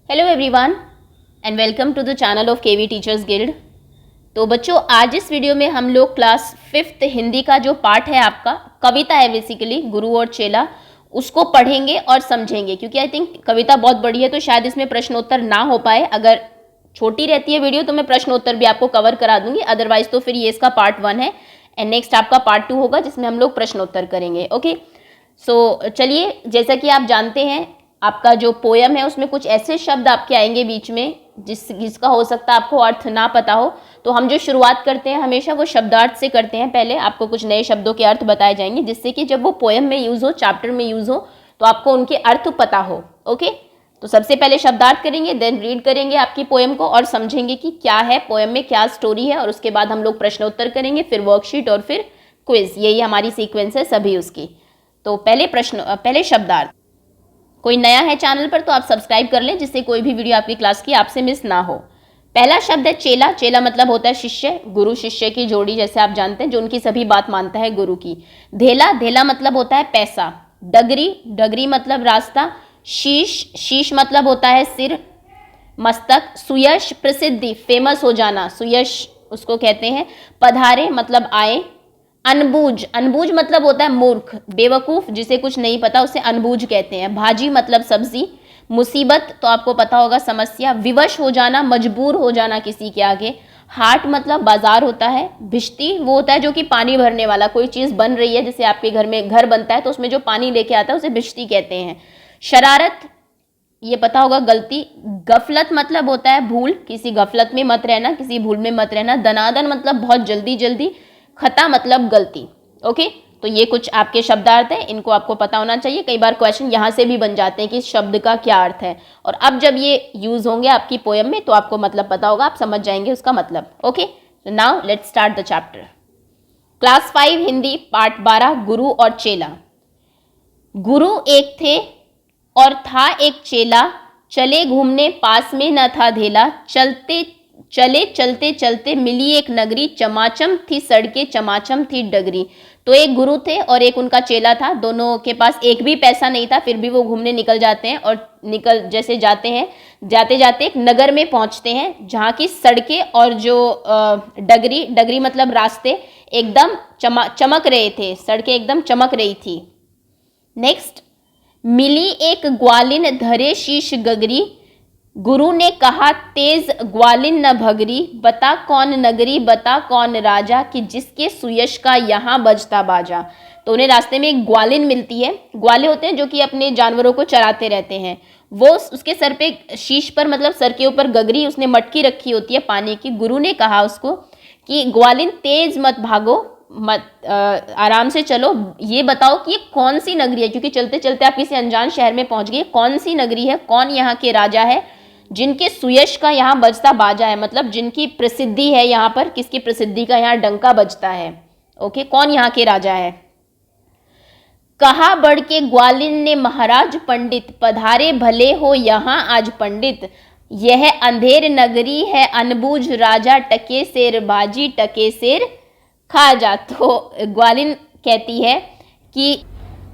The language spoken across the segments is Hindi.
Hello everyone and welcome to the channel of KV teachers guild. तो बच्चों, आज इस वीडियो में हम लोग क्लास 5th हिंदी का जो पार्ट है, आपका कविता है बेसिकली गुरु और चेला, उसको पढ़ेंगे और समझेंगे। क्योंकि आई थिंक कविता बहुत बड़ी है तो शायद इसमें प्रश्नोत्तर ना हो पाए। अगर छोटी रहती है वीडियो तो मैं प्रश्नोत्तर भी आपको कवर करा दूंगी, अदरवाइज तो फिर ये इसका पार्ट 1 है एंड नेक्स्ट आपका पार्ट 2 होगा जिसमें हम लोग प्रश्नोत्तर करेंगे। ओके, सो चलिए, जैसा कि आप जानते हैं आपका जो पोयम है उसमें कुछ ऐसे शब्द आपके आएंगे बीच में जिसका हो सकता है आपको अर्थ ना पता हो। तो हम जो शुरुआत करते हैं हमेशा वो शब्दार्थ से करते हैं। पहले आपको कुछ नए शब्दों के अर्थ बताए जाएंगे जिससे कि जब वो पोयम में यूज हो, चैप्टर में यूज हो, तो आपको उनके अर्थ पता हो। ओके, तो सबसे पहले शब्दार्थ करेंगे, देन रीड करेंगे आपकी पोयम को और समझेंगे कि क्या है पोयम में, क्या स्टोरी है, और उसके बाद हम लोग प्रश्नोत्तर करेंगे, फिर वर्कशीट और फिर क्विज। यही हमारी सीक्वेंस है सभी उसकी। तो पहले शब्दार्थ। कोई नया है चैनल पर तो आप सब्सक्राइब कर लें जिससे कोई भी वीडियो आपकी क्लास की आपसे मिस ना हो। पहला शब्द है चेला। चेला मतलब होता है शिष्य, गुरु शिष्य की जोड़ी, जैसे आप जानते हैं, जो उनकी सभी बात मानता है गुरु की। धेला, धेला मतलब होता है पैसा। डगरी, डगरी मतलब रास्ता। शीश, शीश मतलब होता है सिर, मस्तक। सुयश, प्रसिद्धि, फेमस हो जाना, सुयश उसको कहते हैं। पधारे मतलब आए। अनबूझ, अनबूझ मतलब होता है मूर्ख, बेवकूफ, जिसे कुछ नहीं पता उसे अनबूझ कहते हैं। भाजी मतलब सब्जी। मुसीबत तो आपको पता होगा समस्या। विवश हो जाना, मजबूर हो जाना किसी के आगे। हाट मतलब बाजार होता है। भिश्ती वो होता है जो कि पानी भरने वाला, कोई चीज़ बन रही है, जैसे आपके घर में घर बनता है तो उसमें जो पानी लेके आता है उसे भिश्ती कहते हैं। शरारत, ये पता होगा गलती। गफलत मतलब होता है भूल, किसी गफलत में मत रहना, किसी भूल में मत रहना। दनादन मतलब बहुत जल्दी जल्दी। खता मतलब गलती। ओके, तो ये कुछ आपके शब्दार्थ हैं, इनको आपको पता होना चाहिए। कई बार क्वेश्चन यहाँ से भी बन जाते हैं कि इस शब्द का क्या अर्थ है, और अब जब ये यूज होंगे आपकी पोयम में तो आपको मतलब पता होगा, आप समझ जाएंगे उसका मतलब। ओके, तो now let's start the chapter. Class 5 Hindi part 12, गुरु और चेला। गुरु एक थे और था एक चेला, चले घूमने पास में न था धेला। चलते चलते मिली एक नगरी, चमाचम थी सड़कें, चमाचम थी डगरी। तो एक गुरु थे और एक उनका चेला था, दोनों के पास एक भी पैसा नहीं था, फिर भी वो घूमने निकल जाते हैं। और जैसे जाते हैं, जाते जाते एक नगर में पहुंचते हैं जहाँ की सड़कें और जो डगरी, डगरी मतलब रास्ते, एकदम चमक रहे थे, सड़कें एकदम चमक रही थी। नेक्स्ट, मिली एक ग्वालिन धरे शीश गगरी। गुरु ने कहा तेज ग्वालिन न भगरी। बता कौन नगरी, बता कौन राजा, कि जिसके सुयश का यहाँ बजता बाजा। तो उन्हें रास्ते में एक ग्वालिन मिलती है। ग्वाले होते हैं जो कि अपने जानवरों को चराते रहते हैं। वो उसके सर पे, शीश पर मतलब सर के ऊपर गगरी, उसने मटकी रखी होती है पानी की। गुरु ने कहा उसको कि ग्वालिन तेज मत भागो, मत आराम से चलो, ये बताओ कि ये कौन सी नगरी है, क्योंकि चलते चलते आप किसी अनजान शहर में पहुंच गए। कौन सी नगरी है, कौन यहाँ के राजा है जिनके सुयश का यहाँ बजता बाजा है, मतलब जिनकी प्रसिद्धि है यहाँ पर, किसकी प्रसिद्धि का यहाँ डंका बजता है। ओके, कौन यहाँ के राजा है। कहा बढ़ के ग्वालिन ने महाराज पंडित, पधारे भले हो यहाँ आज पंडित। यह अंधेर नगरी है अनबूझ राजा, टके शेर बाजी टके शेर खा जा। तो ग्वालिन कहती है कि,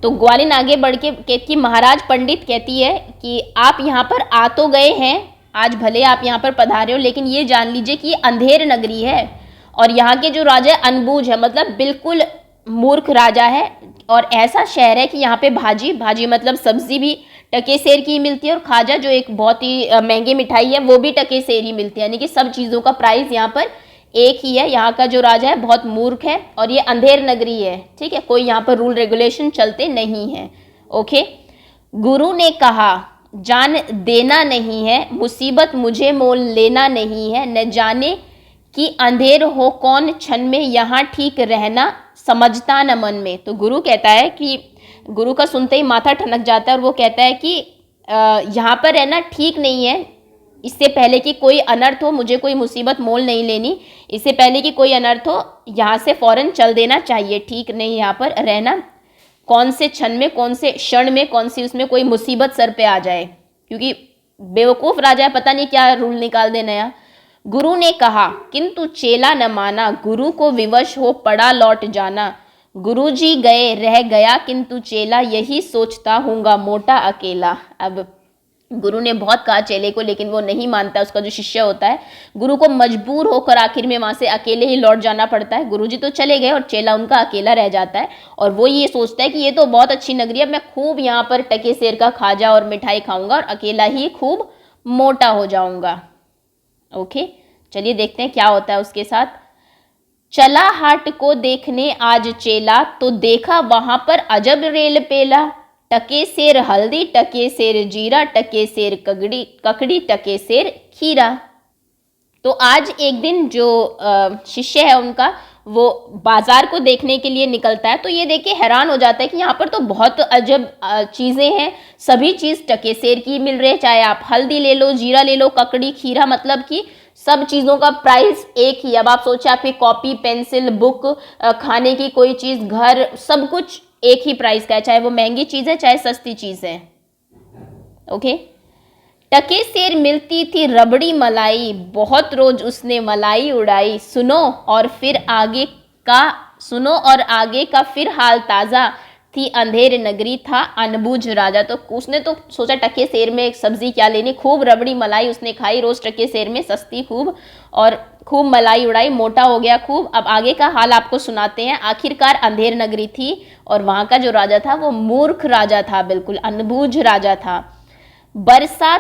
तो ग्वालिन आगे बढ़ के कहती, महाराज पंडित कहती है कि आप यहाँ पर आ तो गए हैं, आज भले आप यहाँ पर पधारे हो, लेकिन ये जान लीजिए कि ये अंधेर नगरी है और यहाँ के जो राजा है अनबूझ है, मतलब बिल्कुल मूर्ख राजा है। और ऐसा शहर है कि यहाँ पे भाजी, भाजी मतलब सब्जी भी टके सेर की मिलती है, और खाजा जो एक बहुत ही महंगी मिठाई है वो भी टके सेर ही मिलती है, यानी कि सब चीज़ों का प्राइस यहाँ पर एक ही है। यहाँ का जो राजा है बहुत मूर्ख है और ये अंधेर नगरी है। ठीक है, कोई यहाँ पर रूल रेगुलेशन चलते नहीं है। ओके, गुरु ने कहा जान देना नहीं है, मुसीबत मुझे मोल लेना नहीं है। न जाने कि अंधेर हो कौन क्षण में, यहाँ ठीक रहना समझता न मन में। तो गुरु कहता है कि, गुरु का सुनते ही माथा ठनक जाता है और वो कहता है कि यहाँ पर रहना ठीक नहीं है, इससे पहले कि कोई अनर्थ हो, मुझे कोई मुसीबत मोल नहीं लेनी, इससे पहले कि कोई अनर्थ हो यहाँ से फौरन चल देना चाहिए, ठीक नहीं यहाँ पर रहना। कौन से क्षण में, कौन से क्षण में, कौन सी उसमें कोई मुसीबत सर पे आ जाए, क्योंकि बेवकूफ़ राजा है, पता नहीं क्या रूल निकाल दे नया। गुरु ने कहा किंतु चेला न माना, गुरु को विवश हो पड़ा लौट जाना। गुरुजी गए रह गया किंतु चेला, यही सोचता हूँगा मोटा अकेला। अब गुरु ने बहुत कहा चेले को, लेकिन वो नहीं मानता। उसका जो शिष्य होता है, गुरु को मजबूर होकर आखिर में वहां से अकेले ही लौट जाना पड़ता है। गुरुजी तो चले गए और चेला उनका अकेला रह जाता है, और वो ये सोचता है कि ये तो बहुत अच्छी नगरी है, मैं खूब यहाँ पर टके सेर का खाजा और मिठाई खाऊंगा और अकेला ही खूब मोटा हो जाऊंगा। ओके, चलिए देखते हैं क्या होता है उसके साथ। चला हाट को देखने आज चेला, तो देखा वहां पर अजब रेल पेला। टके सेर हल्दी, टके सेर जीरा, टके सेर ककड़ी, टके सेर खीरा। तो आज एक दिन जो शिष्य है उनका, वो बाजार को देखने के लिए निकलता है। तो ये देख के हैरान हो जाता है कि यहाँ पर तो बहुत अजब चीज़ें हैं, सभी चीज़ टके सेर की मिल रही है, चाहे आप हल्दी ले लो, जीरा ले लो, ककड़ी, खीरा, मतलब कि सब चीज़ों का प्राइस एक ही। अब आप सोचिए, आपकी कॉपी, पेंसिल, बुक, खाने की कोई चीज़, घर, सब कुछ एक ही प्राइस का है, चाहे वो महंगी चीज़ है चाहे सस्ती चीज़ है। ओके, टके सेर मिलती थी रबड़ी मलाई, बहुत रोज उसने मलाई उड़ाई। सुनो और आगे का फिर हाल ताज़ा, थी अंधेर नगरी, था अनबूझ राजा। तो उसने तो सोचा टके सेर में सब्जी क्या लेनी, खूब रबड़ी मलाई उसने खाई रोज टके सेर में, सस्ती खूब, और खूब मलाई उड़ाई, मोटा हो गया खूब। अब आगे का हाल आपको सुनाते हैं। आखिरकार अंधेर नगरी थी और वहाँ का जो राजा था वो मूर्ख राजा था, बिल्कुल अनबूझ राजा था। बरसता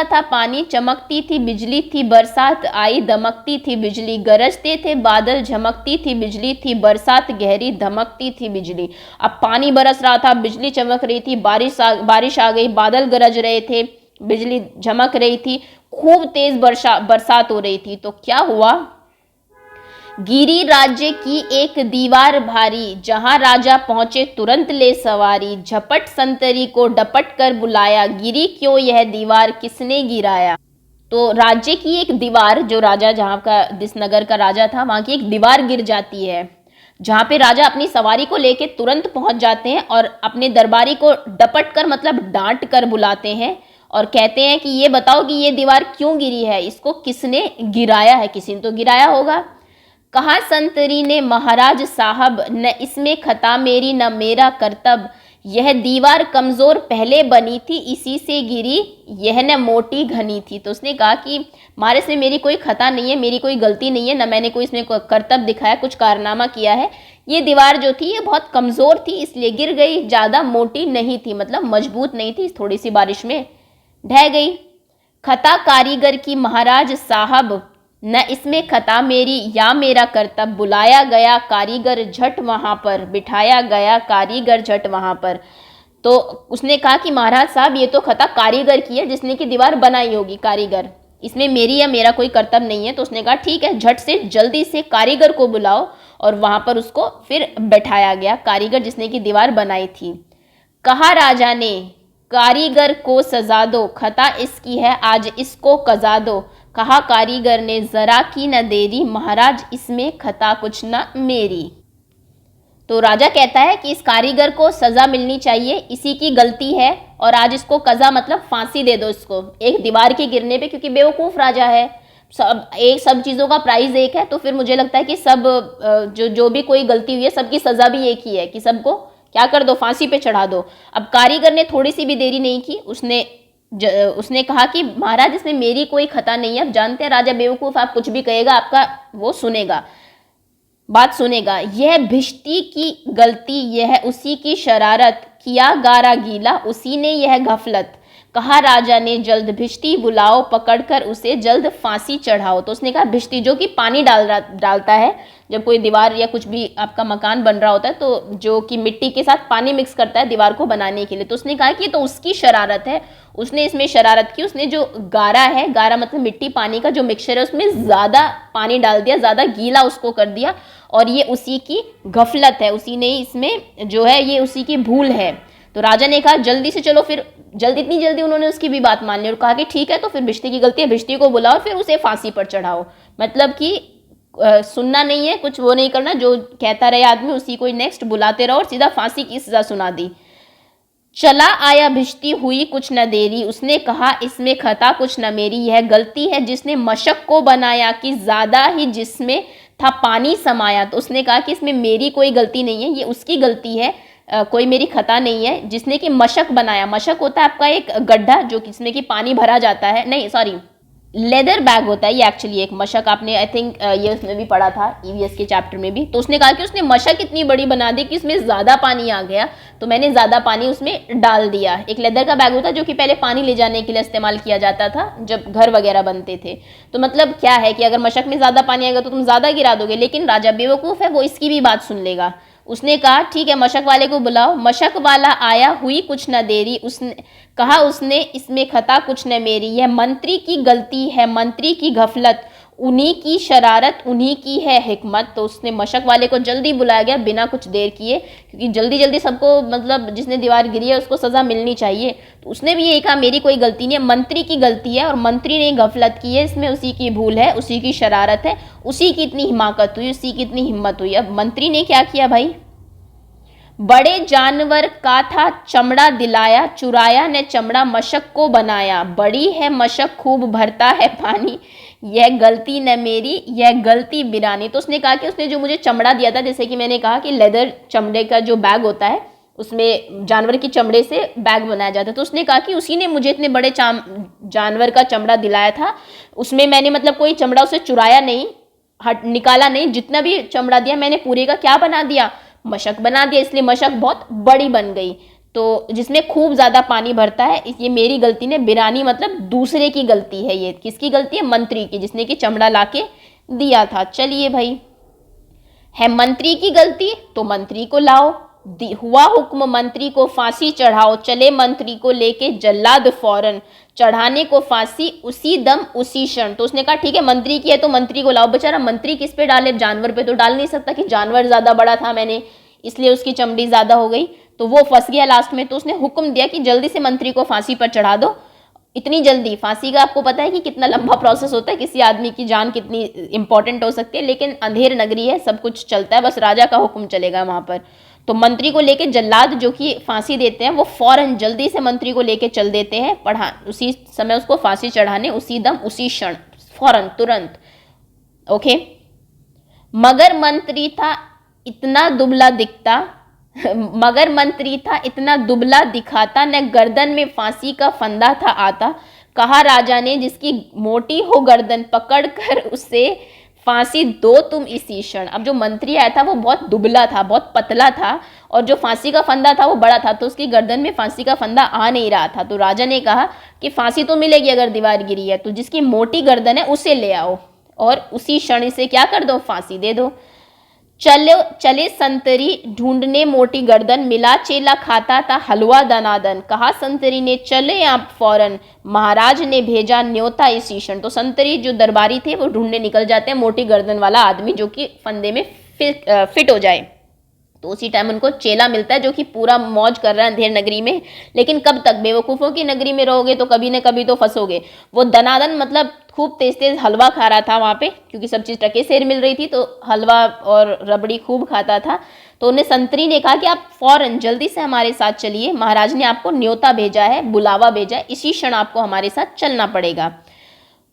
था पानी, चमकती थी बिजली, थी बरसात आई, दमकती थी बिजली। गरजते थे बादल, झमकती थी बिजली, थी बरसात गहरी, धमकती थी बिजली। अब पानी बरस रहा था, बिजली चमक रही थी, बारिश आ गई, बादल गरज रहे थे, बिजली झमक रही थी, खूब तेज बरसात हो रही थी। तो क्या हुआ, गिरी राज्य की एक दीवार भारी, जहां राजा पहुंचे तुरंत ले सवारी। झपट संतरी को डपट कर बुलाया, गिरी क्यों यह दीवार, किसने गिराया। तो राज्य की एक दीवार, जो राजा जहाँ का, जिस नगर का राजा था, वहां की एक दीवार गिर जाती है, जहाँ पे राजा अपनी सवारी को लेके तुरंत पहुंच जाते हैं और अपने दरबारी को डपट कर, मतलब डांट कर बुलाते हैं और कहते हैं कि ये बताओ कि ये दीवार क्यों गिरी है, इसको किसने गिराया है, किसी ने तो गिराया होगा। कहा संतरी ने महाराज साहब, न इसमें खता मेरी न मेरा करतब। यह दीवार कमज़ोर पहले बनी थी, इसी से गिरी, यह न मोटी घनी थी। तो उसने कहा कि महाराज इसमें मेरी कोई खता नहीं है, मेरी कोई गलती नहीं है, न मैंने कोई इसमें करतब दिखाया, कुछ कारनामा किया है। ये दीवार जो थी ये बहुत कमज़ोर थी, इसलिए गिर गई, ज़्यादा मोटी नहीं थी, मतलब मजबूत नहीं थी, थोड़ी सी बारिश में ढह गई। खता कारीगर की महाराज साहब, न इसमें खता मेरी या मेरा करतब। बुलाया गया कारीगर झट वहाँ पर, बिठाया गया कारीगर झट वहाँ पर। तो उसने कहा कि महाराज साहब ये तो खता कारीगर की है, जिसने की दीवार बनाई होगी, कारीगर, इसमें मेरी या मेरा कोई करतब नहीं है। तो उसने कहा ठीक है, झट से जल्दी से कारीगर को बुलाओ, और वहाँ पर उसको फिर बैठाया गया, कारीगर जिसने की दीवार बनाई थी। कहा राजा ने, कारीगर को सजा दो, खता इसकी है आज इसको कजा दो। कहा कारीगर ने, जरा की न देरी, महाराज इसमें खता कुछ न मेरी। तो राजा कहता है कि इस कारीगर को सजा मिलनी चाहिए, इसी की गलती है, और आज इसको कजा मतलब फांसी दे दो इसको, एक दीवार के गिरने पे, क्योंकि बेवकूफ़ राजा है, सब चीज़ों का प्राइस एक है। तो फिर मुझे लगता है कि सब जो भी कोई गलती हुई है, सबकी सजा भी एक ही है, कि सबको क्या कर दो, फांसी पे चढ़ा दो। अब कारीगर ने थोड़ी सी भी देरी नहीं की, उसने कहा कि महाराज इसमें मेरी कोई खता नहीं है। अब जानते हैं राजा बेवकूफ़, आप कुछ भी कहेगा आपका वो सुनेगा, बात सुनेगा। यह भिष्टी की गलती, यह उसी की शरारत, किया गारा गीला उसी ने यह गफलत। कहा राजा ने, जल्द भिष्टी बुलाओ, पकड़कर उसे जल्द फांसी चढ़ाओ। तो उसने कहा भिष्टी, जो कि पानी डालता है, जब कोई दीवार या कुछ भी आपका मकान बन रहा होता है, तो जो कि मिट्टी के साथ पानी मिक्स करता है दीवार को बनाने के लिए। तो उसने कहा कि तो उसकी शरारत है, उसने इसमें शरारत की, उसने जो गारा है, गारा मतलब मिट्टी पानी का जो मिक्सचर है, उसमें ज़्यादा पानी डाल दिया, ज़्यादा गीला उसको कर दिया, और ये उसी की गफलत है, उसी ने इसमें जो है ये उसी की भूल है। तो राजा ने कहा जल्दी से चलो, फिर इतनी जल्दी उन्होंने उसकी भी बात मान ली और कहा कि ठीक है, तो फिर भिष्टी की गलती है, भिष्टी को बुलाओ और फिर उसे फांसी पर चढ़ाओ। मतलब कि सुनना नहीं है, कुछ वो नहीं करना, जो कहता रहे आदमी उसी को नेक्स्ट बुलाते रहो, और सीधा फांसी की सजा सुना दी। चला आया भिष्टी, हुई कुछ न देरी, उसने कहा इसमें खता कुछ न मेरी, यह गलती है जिसने मशक को बनाया, कि ज़्यादा ही जिसमें था पानी समाया। तो उसने कहा कि इसमें मेरी कोई गलती नहीं है, ये उसकी गलती है, कोई मेरी खता नहीं है। जिसने कि मशक बनाया, मशक होता है आपका एक गड्ढा जो जिसमें कि पानी भरा जाता है, नहीं सॉरी लेदर बैग होता है ये एक्चुअली एक मशक, आपने आई थिंक ये उसमें भी पढ़ा था ईवीएस के चैप्टर में भी। तो उसने कहा कि उसने मशक इतनी बड़ी बना दी कि उसमें ज़्यादा पानी आ गया, तो मैंने ज़्यादा पानी उसमें डाल दिया। एक लेदर का बैग होता है जो कि पहले पानी ले जाने के लिए इस्तेमाल किया जाता था जब घर वगैरह बनते थे। तो मतलब क्या है कि अगर मशक में ज़्यादा पानी आएगा तो तुम ज़्यादा गिरा दोगे, लेकिन राजा बेवकूफ़ है, वो इसकी भी बात सुन लेगा। उसने कहा ठीक है मशक वाले को बुलाओ। मशक वाला आया, हुई कुछ न देरी, उसने कहा उसने इसमें खता कुछ न मेरी, यह मंत्री की गलती है, मंत्री की गफलत, उन्हीं की शरारत, उन्हीं की है हिकमत। तो उसने मशक वाले को जल्दी बुलाया गया बिना कुछ देर किए, क्योंकि जल्दी जल्दी सबको मतलब जिसने दीवार गिरी है उसको सज़ा मिलनी चाहिए। तो उसने भी यही कहा मेरी कोई गलती नहीं है, मंत्री की गलती है और मंत्री ने गफलत की है, इसमें उसी की भूल है, उसी की शरारत है, उसी की इतनी हिमाकत हुई, उसी की इतनी हिम्मत हुई। अब मंत्री ने क्या किया भाई, बड़े जानवर का था चमड़ा दिलाया, चुराया ने चमड़ा मशक को बनाया, बड़ी है मशक खूब भरता है पानी, यह गलती न मेरी, यह गलती बिरानी। तो उसने कहा कि उसने जो मुझे चमड़ा दिया था, जैसे कि मैंने कहा कि लेदर चमड़े का जो बैग होता है उसमें जानवर की चमड़े से बैग बनाया जाता है, तो उसने कहा कि उसी ने मुझे इतने बड़े जानवर का चमड़ा दिलाया था, उसमें मैंने मतलब कोई चमड़ा उसे चुराया नहीं, निकाला नहीं, जितना भी चमड़ा दिया मैंने पूरे का क्या बना दिया, मशक बना दिया, इसलिए मशक बहुत बड़ी बन गई। तो जिसमें खूब ज़्यादा पानी भरता है, ये मेरी गलती ने, बिरानी मतलब दूसरे की गलती है। ये किसकी गलती है, मंत्री की, जिसने कि चमड़ा लाके दिया था। चलिए भाई, है मंत्री की गलती तो मंत्री को लाओ, हुआ हुक्म मंत्री को फांसी चढ़ाओ, चले मंत्री को लेके जल्लाद फौरन, चढ़ाने को फांसी उसी दम उसी क्षण। तो उसने कहा ठीक है मंत्री की है तो मंत्री को लाओ। बेचारा मंत्री किस पे डाले, जानवर पे तो डाल नहीं सकता कि जानवर ज़्यादा बड़ा था मैंने इसलिए उसकी चमड़ी ज़्यादा हो गई, तो वो फंस गया लास्ट में। तो उसने हुक्म दिया कि जल्दी से मंत्री को फांसी पर चढ़ा दो। इतनी जल्दी फांसी का आपको पता है कि कितना लंबा प्रोसेस होता है, किसी आदमी की जान कितनी इंपॉर्टेंट हो सकती है, लेकिन अंधेर नगरी है, सब कुछ चलता है, बस राजा का हुक्म चलेगा वहाँ पर। तो मंत्री को लेके जल्लाद जो कि फांसी देते हैं वो फौरन जल्दी से मंत्री को लेके चल देते हैं, पढ़ा उसी समय उसको फांसी चढ़ाने, उसी दम उसी क्षण, फौरन तुरंत। ओके, मगर मंत्री था इतना दुबला दिखता मगर मंत्री था इतना दुबला दिखाता, न गर्दन में फांसी का फंदा था आता। कहा राजा ने जिसकी मोटी हो गर्दन पकड़ कर उससे फांसी दो तुम इसी क्षण। अब जो मंत्री आया था वो बहुत दुबला था, बहुत पतला था, और जो फांसी का फंदा था वो बड़ा था, तो उसकी गर्दन में फांसी का फंदा आ नहीं रहा था। तो राजा ने कहा कि फांसी तो मिलेगी अगर दीवार गिरी है, तो जिसकी मोटी गर्दन है उसे ले आओ और उसी क्षण इसे क्या कर दो, फांसी दे दो। चले संतरी ढूंढने मोटी गर्दन, मिला चेला खाता था हलवा दनादन। कहा संतरी ने चले आप फौरन, महाराज ने भेजा न्योता इसी क्षण। तो संतरी जो दरबारी थे वो ढूंढने निकल जाते हैं मोटी गर्दन वाला आदमी जो कि फंदे में फिट हो जाए। तो उसी टाइम उनको चेला मिलता है जो कि पूरा मौज कर रहा है अंधेर नगरी में। लेकिन कब तक, बेवकूफ़ों की नगरी में रहोगे तो कभी न कभी तो फंसोगे। वो दनादन मतलब खूब तेज तेज हलवा खा रहा था वहाँ पे, क्योंकि सब चीज़ टके सेर मिल रही थी, तो हलवा और रबड़ी खूब खाता था। तो उन्हें संतरी ने कहा कि आप फौरन जल्दी से हमारे साथ चलिए, महाराज ने आपको न्योता भेजा है, बुलावा भेजा है, इसी क्षण आपको हमारे साथ चलना पड़ेगा।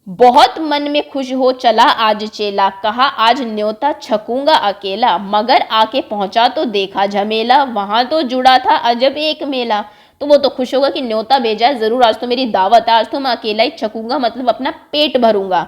बहुत मन में खुश हो चला आज चेला, कहा आज न्योता छकूंगा अकेला। मगर आके पहुंचा तो देखा झमेला, वहां तो जुड़ा था अजब एक मेला। तो वो तो खुश होगा कि न्योता भेजा है, जरूर आज तो मेरी दावत है, आज तो मैं अकेला ही छकूंगा, मतलब अपना पेट भरूंगा।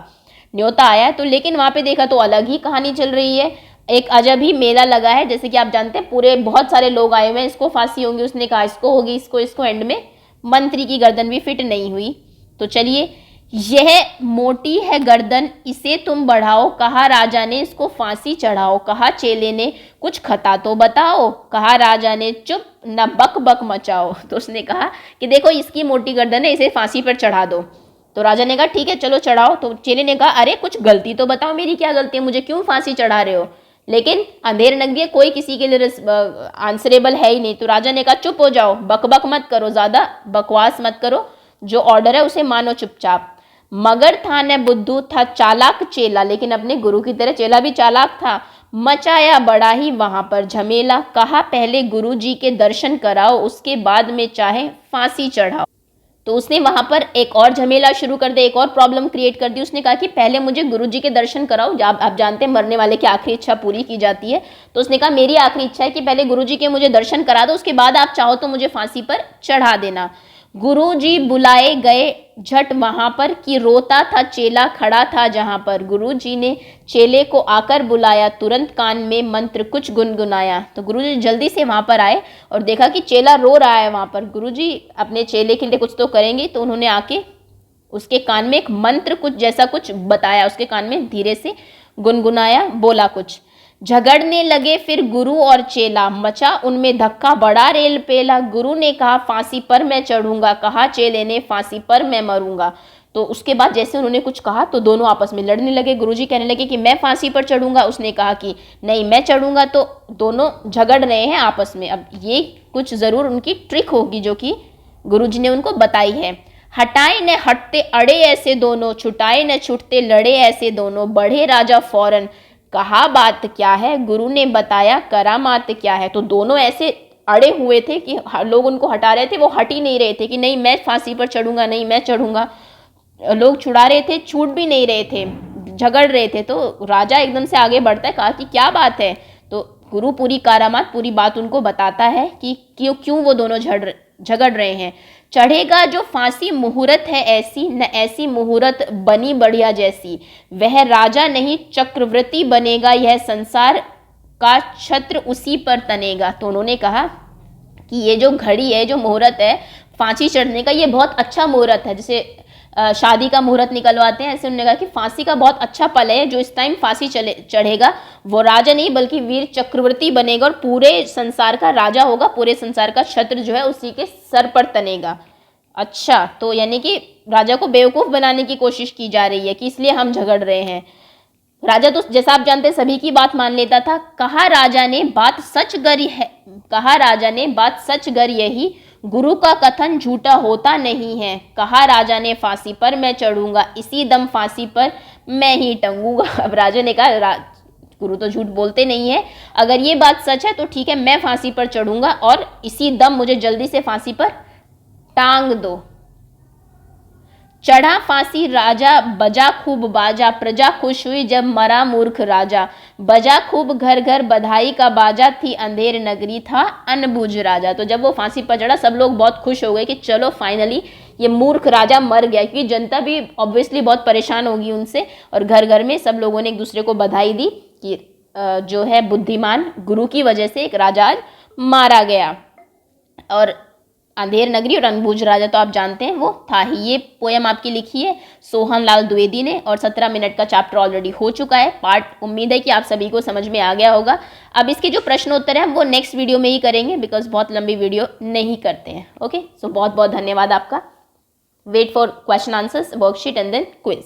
न्योता आया है तो, लेकिन वहां पे देखा तो अलग ही कहानी चल रही है, एक अजब ही मेला लगा है। जैसे कि आप जानते हैं पूरे बहुत सारे लोग आए हुए हैं, इसको फांसी होंगी, उसने कहा इसको होगी, इसको एंड में मंत्री की गर्दन भी फिट नहीं हुई। तो चलिए, यह मोटी है गर्दन इसे तुम बढ़ाओ, कहा राजा ने इसको फांसी चढ़ाओ। कहा चेले ने कुछ खता तो बताओ, कहा राजा ने चुप न बक बक मचाओ। तो उसने कहा कि देखो इसकी मोटी गर्दन है, इसे फांसी पर चढ़ा दो। तो राजा ने कहा ठीक है चलो चढ़ाओ। तो चेले ने कहा अरे कुछ गलती तो बताओ, मेरी क्या गलती है, मुझे क्यों फांसी चढ़ा रहे हो। लेकिन अंधेर नगरी है, कोई किसी के लिए आंसरेबल है ही नहीं। तो राजा ने कहा चुप हो जाओ, बक बक मत करो, ज़्यादा बकवास मत करो, जो ऑर्डर है उसे मानो चुपचाप। मगर था न बुद्धू, था चालाक चेला, लेकिन अपने गुरु की तरह चेला भी चालाक था। मचाया बड़ा ही वहां पर झमेला, कहा पहले गुरु जी के दर्शन कराओ, उसके बाद में चाहे फांसी चढ़ाओ। तो उसने वहां पर एक और झमेला शुरू कर दिया, एक और प्रॉब्लम क्रिएट कर दी। उसने कहा कि पहले मुझे गुरुजी के दर्शन कराओ। आप जानते हैं मरने वाले की आखिरी इच्छा पूरी की जाती है। तो उसने कहा मेरी आखिरी इच्छा है कि पहले गुरुजी के मुझे दर्शन करा दो, उसके बाद आप चाहो तो मुझे फांसी पर चढ़ा देना। गुरुजी बुलाए गए झट वहां पर कि रोता था चेला खड़ा था जहां पर। गुरुजी ने चेले को आकर बुलाया, तुरंत कान में मंत्र कुछ गुनगुनाया। तो गुरुजी जल्दी से वहां पर आए और देखा कि चेला रो रहा है वहां पर। गुरुजी अपने चेले के लिए कुछ तो करेंगे, तो उन्होंने आके उसके कान में एक मंत्र कुछ जैसा कुछ बताया, उसके कान में धीरे से गुनगुनाया, बोला कुछ। झगड़ने लगे फिर गुरु और चेला, मचा उनमें धक्का बड़ा रेल पेला। गुरु ने कहा फांसी पर मैं चढ़ूंगा, कहा चेले ने फांसी पर मैं मरूंगा। तो उसके बाद जैसे उन्होंने कुछ कहा तो दोनों आपस में लड़ने लगे। गुरुजी कहने लगे कि मैं फांसी पर चढ़ूंगा, उसने कहा कि नहीं मैं चढ़ूंगा। तो दोनों झगड़ रहे हैं आपस में। अब ये कुछ जरूर उनकी ट्रिक होगी जो कि गुरुजी ने उनको बताई है। हटाए न हटते अड़े ऐसे दोनों, छुटाए न छुटते लड़े ऐसे दोनों। बढ़े राजा फौरन, कहा बात क्या है, गुरु ने बताया करामात क्या है। तो दोनों ऐसे अड़े हुए थे कि लोग उनको हटा रहे थे, वो हट ही नहीं रहे थे कि नहीं मैं फांसी पर चढ़ूंगा, नहीं मैं चढ़ूंगा। लोग छुड़ा रहे थे, छूट भी नहीं रहे थे, झगड़ रहे थे। तो राजा एकदम से आगे बढ़ता है, कहा कि क्या बात है। तो गुरु पूरी करामात, पूरी बात उनको बताता है कि क्यों वो दोनों झगड़ रहे हैं। चढ़ेगा जो फांसी मुहूर्त है ऐसी, न ऐसी मुहूर्त बनी बढ़िया जैसी। वह राजा नहीं चक्रवर्ती बनेगा, यह संसार का छत्र उसी पर तनेगा। तो उन्होंने कहा कि ये जो घड़ी है, जो मुहूर्त है फांसी चढ़ने का, ये बहुत अच्छा मुहूर्त है। जैसे शादी का मुहूर्त निकलवाते हैं, ऐसे उन्होंने कहा कि फांसी का बहुत अच्छा पल है। जो इस टाइम फांसी चढ़ेगा वो राजा नहीं बल्कि वीर चक्रवर्ती बनेगा और पूरे संसार का राजा होगा, पूरे संसार का छत्र जो है उसी के सर पर तनेगा। अच्छा, तो यानी कि राजा को बेवकूफ़ बनाने की कोशिश की जा रही है कि इसलिए हम झगड़ रहे हैं। राजा तो जैसा आप जानते हैं सभी की बात मान लेता था। कहा राजा ने बात सच गर है, कहा राजा ने बात सच गर यही, गुरु का कथन झूठा होता नहीं है। कहा राजा ने फांसी पर मैं चढ़ूंगा, इसी दम फांसी पर मैं ही टंगूंगा। अब राजा ने कहा गुरु तो झूठ बोलते नहीं है, अगर ये बात सच है तो ठीक है, मैं फांसी पर चढ़ूंगा और इसी दम मुझे जल्दी से फांसी पर टांग दो। चढ़ा फांसी राजा, बजा खूब बाजा, प्रजा खुश हुई जब मरा मूर्ख राजा। बजा खूब घर घर बधाई का बाजा, थी अंधेर नगरी था अनबूझ राजा। तो जब वो फांसी पर चढ़ा सब लोग बहुत खुश हो गए कि चलो फाइनली ये मूर्ख राजा मर गया, क्योंकि जनता भी ऑब्वियसली बहुत परेशान होगी उनसे। और घर घर में सब लोगों ने एक दूसरे को बधाई दी कि जो है बुद्धिमान गुरु की वजह से एक राजा आज मारा गया। और अंधेर नगरी और अनबूझ राजा तो आप जानते हैं वो था ही। ये पोयम आपकी लिखी है सोहन लाल द्विवेदी ने और 17 मिनट का चैप्टर ऑलरेडी हो चुका है। पार्ट उम्मीद है कि आप सभी को समझ में आ गया होगा। अब इसके जो प्रश्न उत्तर है हम वो नेक्स्ट वीडियो में ही करेंगे, बिकॉज बहुत लंबी वीडियो नहीं करते हैं। ओके, सो बहुत बहुत धन्यवाद आपका। Wait for question answers, worksheet and then quiz.